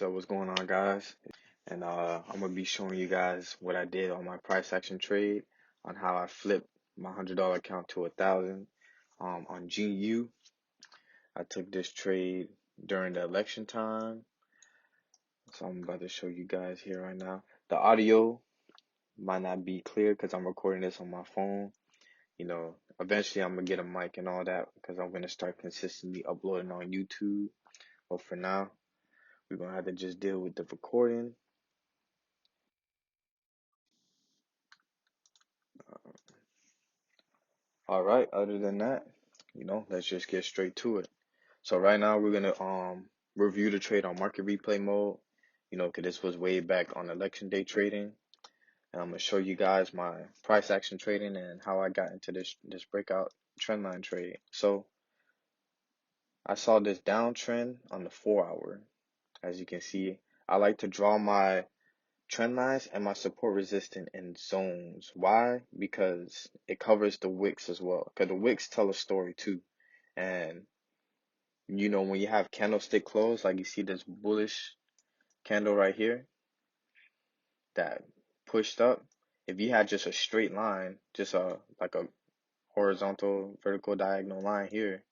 So what's going on, guys? And I'm gonna be showing you guys what I did on my price action trade, on how I flipped my $100 account to 1,000 on GU. I took this trade during the election time, so I'm about to show you guys here right now. The audio might not be clear because I'm recording this on my phone. Eventually I'm gonna get a mic and all that because I'm gonna start consistently uploading on YouTube. But for now, we're gonna have to just deal with the recording. All right, other than that, let's just get straight to it. So right now we're gonna review the trade on market replay mode, because this was way back on election day trading. And I'm gonna show you guys my price action trading and how I got into this breakout trend line trade. So I saw this downtrend on the 4 hour. As you can see, I like to draw my trend lines and my support resistance in zones. Why? Because it covers the wicks as well. Because the wicks tell a story too. And when you have candlestick close, like you see this bullish candle right here that pushed up, if you had just a straight line, just like a horizontal vertical diagonal line here,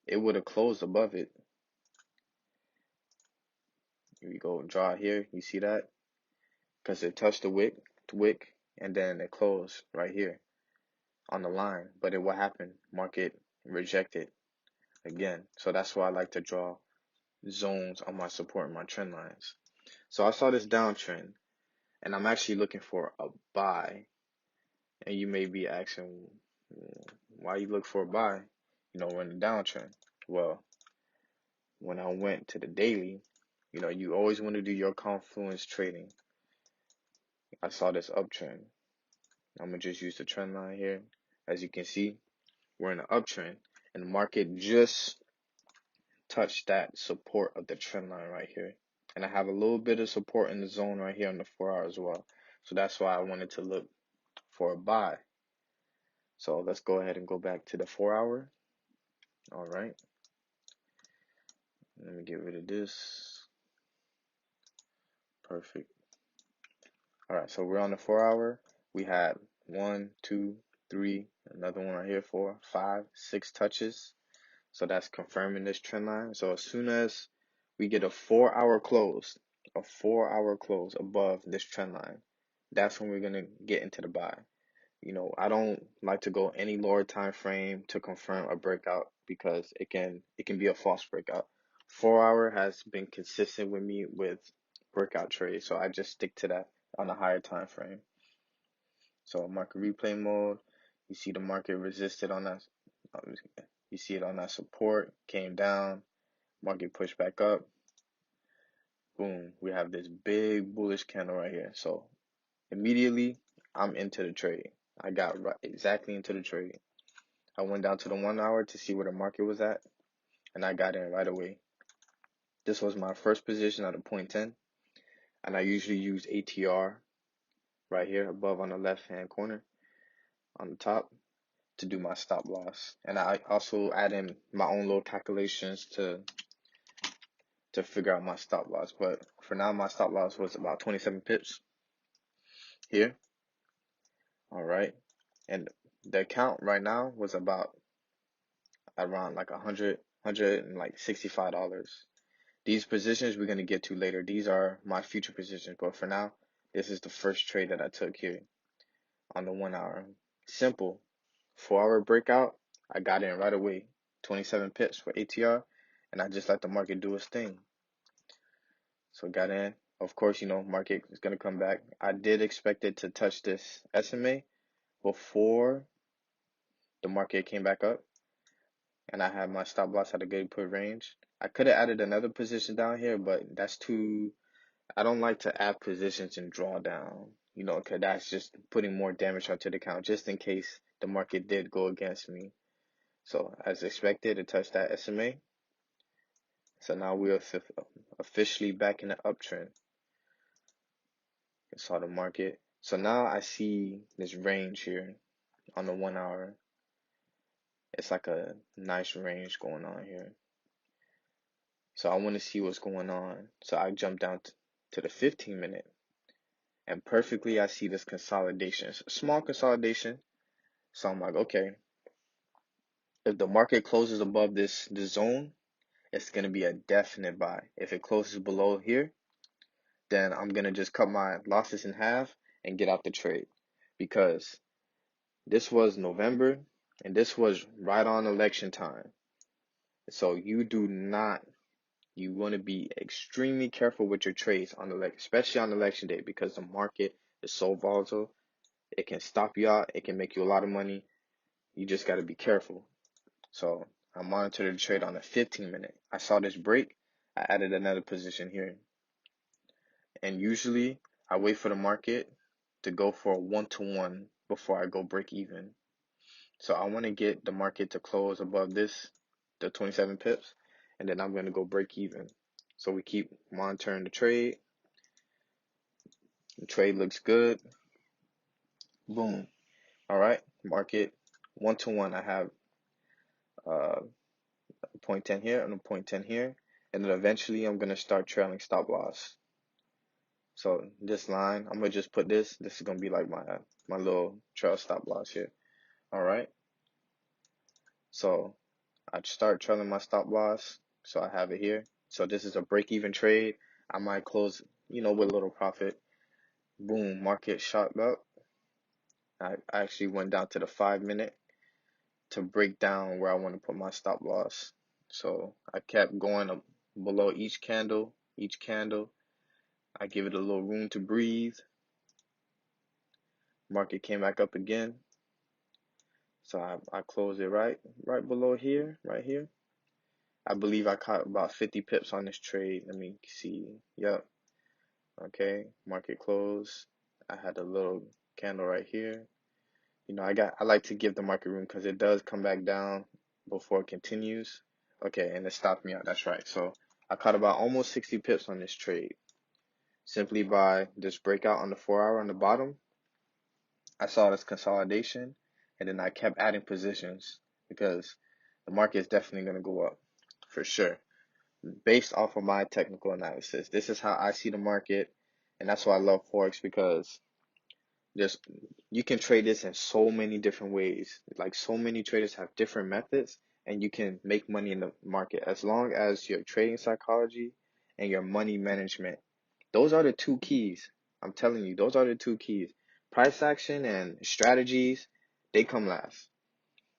it would have closed above it. Here we go, draw here, you see that? Because it touched the wick, and then it closed right here on the line. But what happened? Market rejected again. So that's why I like to draw zones on my support and my trend lines. So I saw this downtrend, and I'm actually looking for a buy. And you may be asking, why you look for a buy? We're in a downtrend. Well, when I went to the daily, you always want to do your confluence trading. I saw this uptrend. I'm going to just use the trend line here. As you can see, we're in an uptrend, and the market just touched that support of the trend line right here. And I have a little bit of support in the zone right here on the 4 hour as well. So that's why I wanted to look for a buy. So let's go ahead and go back to the 4 hour. All right. Let me get rid of this. Perfect. All right. So we're on the 4 hour. We had 1, 2, 3, another one right here, 4, 5, 6 touches. So that's confirming this trend line. So as soon as we get a 4 hour close, above this trend line, that's when we're going to get into the buy. I don't like to go any lower time frame to confirm a breakout because it can be a false breakout. 4 hour has been consistent with me with breakout trades, so I just stick to that on a higher time frame. So market replay mode, you see the market resisted on that. You see it on that support, came down, market pushed back up. Boom, we have this big bullish candle right here. So immediately I'm into the trade. I got exactly into the trade. I went down to the 1 hour to see where the market was at, and I got in right away. This was my first position at a 0.10, and I usually use ATR right here above on the left hand corner on the top to do my stop loss. And I also add in my own little calculations to figure out my stop loss. But for now, my stop loss was about 27 pips here. All right. And the account right now was about around like $165. These positions we're going to get to later. These are my future positions. But for now, this is the first trade that I took here on the 1 hour. Simple. 4 hour breakout. I got in right away. 27 pips for ATR. And I just let the market do its thing. So got in. Of course, market is going to come back. I did expect it to touch this SMA before the market came back up. And I had my stop loss at a good put range. I could have added another position down here, but that's too... I don't like to add positions and draw down, because that's just putting more damage onto the account, just in case the market did go against me. So as expected, it touched that SMA. So now we're officially back in the uptrend. I saw the market. So now I see this range here on the 1 hour. It's like a nice range going on here. So I want to see what's going on. So I jump down to the 15-minute, and perfectly I see this consolidation. It's a small consolidation. So I'm like, okay, if the market closes above this zone, it's going to be a definite buy. If it closes below here, then I'm going to just cut my losses in half and get out the trade, because this was November and this was right on election time. So you want to be extremely careful with your trades on especially on election day, because the market is so volatile. It can stop you out. It can make you a lot of money. You just got to be careful. So I monitored the trade on a 15-minute. I saw this break. I added another position here. And usually I wait for the market to go for a 1-to-1 before I go break even. So I want to get the market to close above this, the 27 pips, and then I'm going to go break even. So we keep monitoring the trade. The trade looks good. Boom. All right. Market 1-to-1. I have a 0.10 here and a 0.10 here. And then eventually I'm going to start trailing stop loss. So this line, I'm going to just put this. This is going to be like my little trail stop loss here. All right. So I start trailing my stop loss. So I have it here. So this is a break-even trade. I might close, with a little profit. Boom, market shot up. I actually went down to the 5-minute to break down where I want to put my stop loss. So I kept going up below each candle. I give it a little room to breathe. Market came back up again. So I closed it right below here, right here. I believe I caught about 50 pips on this trade. Let me see. Yep. Okay. Market close. I had a little candle right here. I like to give the market room because it does come back down before it continues. Okay, and it stopped me out. That's right. So I caught about almost 60 pips on this trade simply by this breakout on the 4-hour on the bottom. I saw this consolidation, and then I kept adding positions because the market is definitely going to go up for sure, based off of my technical analysis. This is how I see the market, and that's why I love Forex, because there's you can trade this in so many different ways. Like, so many traders have different methods, and you can make money in the market as long as your trading psychology and your money management. Those are the two keys. I'm telling you, those are the two keys. Price action and strategies, they come last.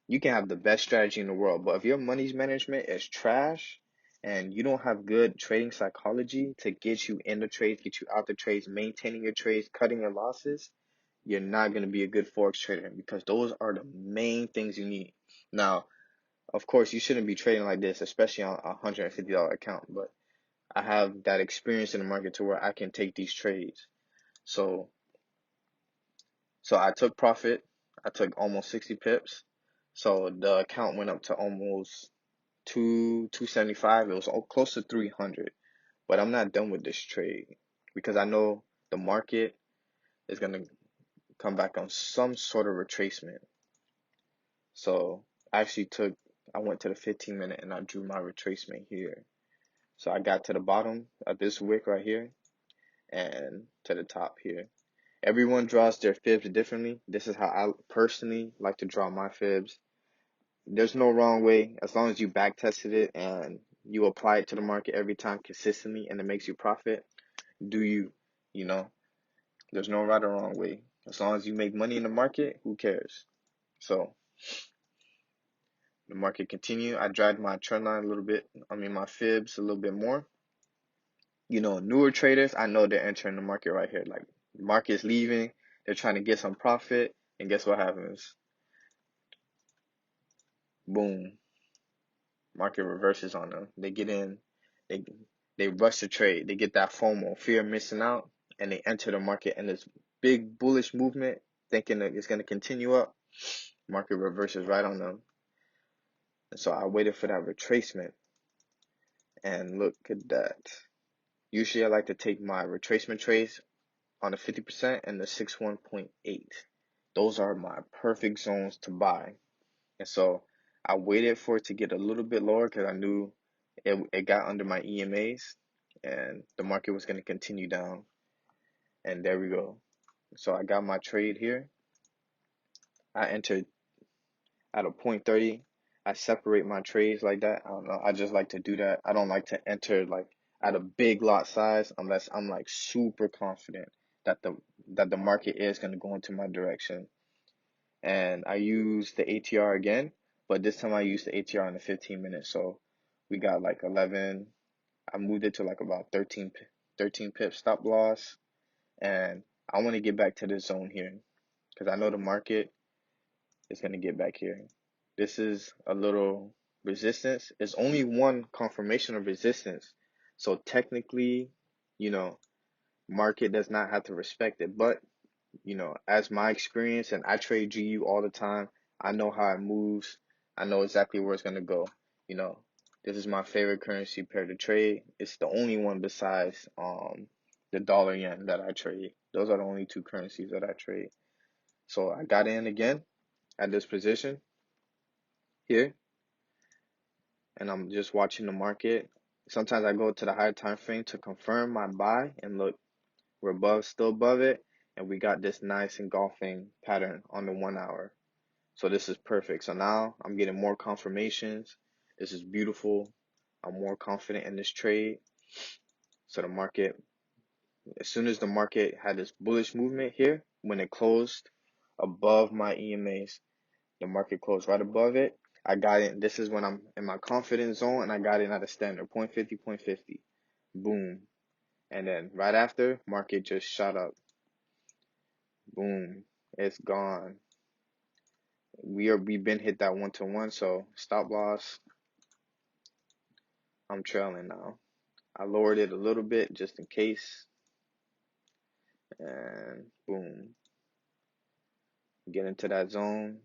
You can have the best strategy in the world, but if your money's management is trash and you don't have good trading psychology to get you in the trades, get you out the trades, maintaining your trades, cutting your losses, you're not going to be a good Forex trader, because those are the main things you need. Now, of course, you shouldn't be trading like this, especially on a $150 account, but I have that experience in the market to where I can take these trades. So I took profit. I took almost 60 pips. So the account went up to almost 275. It was close to 300. But I'm not done with this trade, because I know the market is going to come back on some sort of retracement. So I went to the 15-minute and I drew my retracement here. So I got to the bottom of this wick right here and to the top here. Everyone draws their fibs differently. This is how I personally like to draw my fibs. There's no wrong way, as long as you back tested it and you apply it to the market every time consistently and it makes you profit. Do you, you know, there's no right or wrong way. As long as you make money in the market, who cares? So the market continued. I dragged my trend line my fibs a little bit more. Newer traders, I know they're entering the market right here. Like, the market's leaving, they're trying to get some profit, and guess what happens? Boom. Market reverses on them. They get in, they rush the trade. They get that FOMO, fear of missing out, and they enter the market in this big bullish movement, thinking that it's going to continue up. Market reverses right on them. And so I waited for that retracement, and look at that. Usually I like to take my retracement trades on the 50% and the 61.8. Those are my perfect zones to buy. And so I waited for it to get a little bit lower because I knew it got under my EMAs, and the market was going to continue down. And there we go. So I got my trade here. I entered at a 0.30. I separate my trades like that. I don't know. I just like to do that. I don't like to enter like at a big lot size unless I'm like super confident that the market is going to go into my direction. And I use the ATR again, but this time I use the ATR in the 15 minutes. So we got like 11. I moved it to like about 13 pips stop loss. And I want to get back to this zone here because I know the market is going to get back here. This is a little resistance. It's only one confirmation of resistance. So technically, you know, market does not have to respect it. But, you know, as my experience, and I trade GU all the time, I know how it moves. I know exactly where it's going to go. You know, this is my favorite currency pair to trade. It's the only one besides the dollar yen that I trade. Those are the only two currencies that I trade. So I got in again at this position here, and I'm just watching the market. Sometimes I go to the higher time frame to confirm my buy, and look, we're still above it, and we got this nice engulfing pattern on the 1 hour. So this is perfect. So now I'm getting more confirmations. This is beautiful. I'm more confident in this trade. So the market, as soon as the market had this bullish movement here, when it closed above my EMAs, the market closed right above it. I got in. This is when I'm in my confidence zone, and I got in at a standard 0.50, 0.50. Boom. And then right after, market just shot up. Boom. It's gone. We've been hit that 1-to-1, so stop loss. I'm trailing now. I lowered it a little bit just in case. And boom. Get into that zone.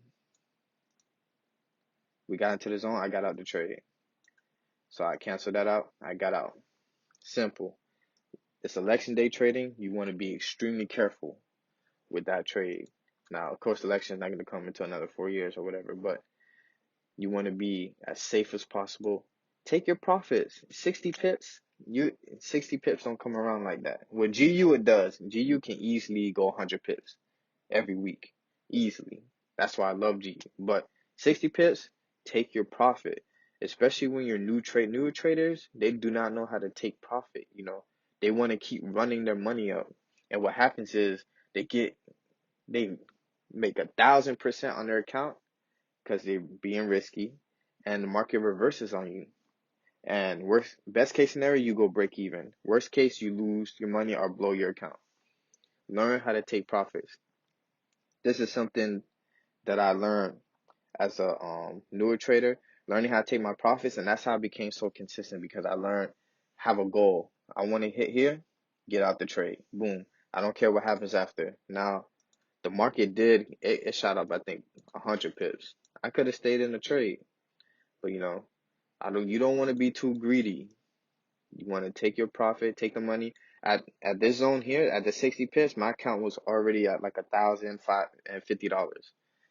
We got into the zone. I got out the trade. So I canceled that out. I got out. Simple. It's election day trading. You want to be extremely careful with that trade. Now, of course, the election is not going to come until another 4 years or whatever, but you want to be as safe as possible. Take your profits. 60 pips. 60 pips don't come around like that. With GU, it does. GU can easily go 100 pips every week. Easily. That's why I love GU. But 60 pips, take your profit. Especially when you're newer traders, they do not know how to take profit. You know, they want to keep running their money up. And what happens is they make 1,000% on their account because they're being risky, and the market reverses on you. And best case scenario, you go break even. Worst case, you lose your money or blow your account. Learn how to take profits. This is something that I learned as a newer trader, learning how to take my profits, and that's how I became so consistent because I learned have a goal. I want to hit here, get out the trade. Boom. I don't care what happens after. Now, the market it shot up, I think, 100 pips. I could have stayed in the trade, but you know, you don't want to be too greedy. You want to take your profit, take the money. At this zone here, at the 60 pips, my account was already at like $1,050.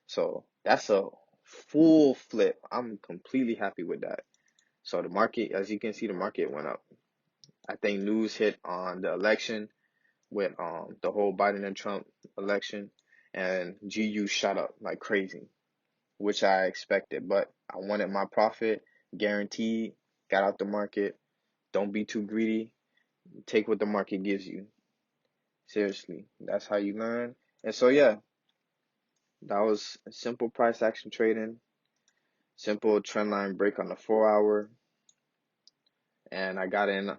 So that's a full flip. I'm completely happy with that. So the market, as you can see, the market went up. I think news hit on the election with the whole Biden and Trump election, and GU shot up like crazy, which I expected. But I wanted my profit guaranteed. Got out the market. Don't be too greedy. Take what the market gives you. Seriously, that's how you learn. And so yeah, that was simple price action trading, simple trend line break on the 4 hour, and I got in.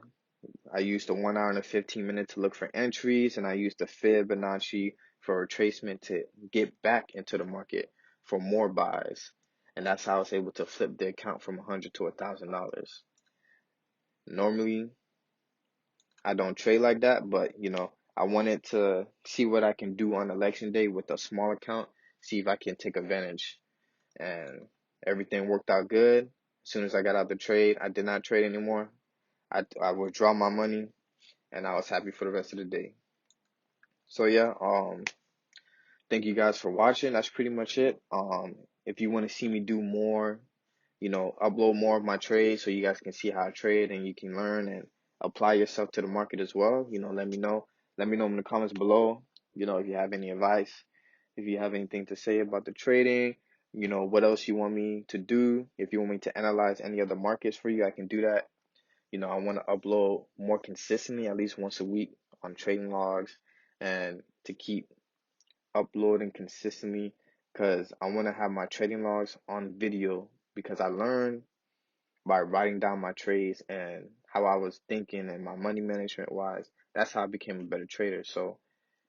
I used the 1 hour and the 15 minute to look for entries, and I used the Fibonacci for retracement to get back into the market for more buys. And that's how I was able to flip the account from $100 to $1,000. Normally, I don't trade like that, but you know, I wanted to see what I can do on election day with a small account, see if I can take advantage. And everything worked out good. As soon as I got out the trade, I did not trade anymore. I withdraw my money, and I was happy for the rest of the day. So yeah, thank you guys for watching. That's pretty much it. If you want to see me do more upload more of my trades so you guys can see how I trade and you can learn and apply yourself to the market as well. Let me know. Let me know in the comments below, if you have any advice, if you have anything to say about the trading, what else you want me to do. If you want me to analyze any other markets for you, I can do that. I want to upload more consistently, at least once a week on trading logs, and to keep uploading consistently because I want to have my trading logs on video because I learned by writing down my trades and how I was thinking and my money management wise. That's how I became a better trader. So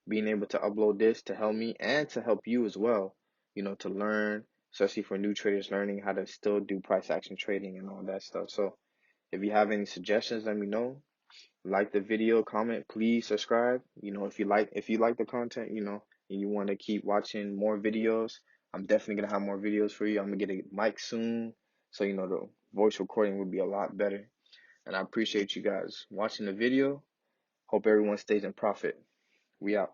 being able to upload this to help me and to help you as well, to learn, especially for new traders learning how to still do price action trading and all that stuff. So if you have any suggestions, let me know. Like the video, comment, please subscribe. If you like the content, and you want to keep watching more videos, I'm definitely gonna have more videos for you. I'm gonna get a mic soon, so the voice recording will be a lot better. And I appreciate you guys watching the video. Hope everyone stays in profit. We out.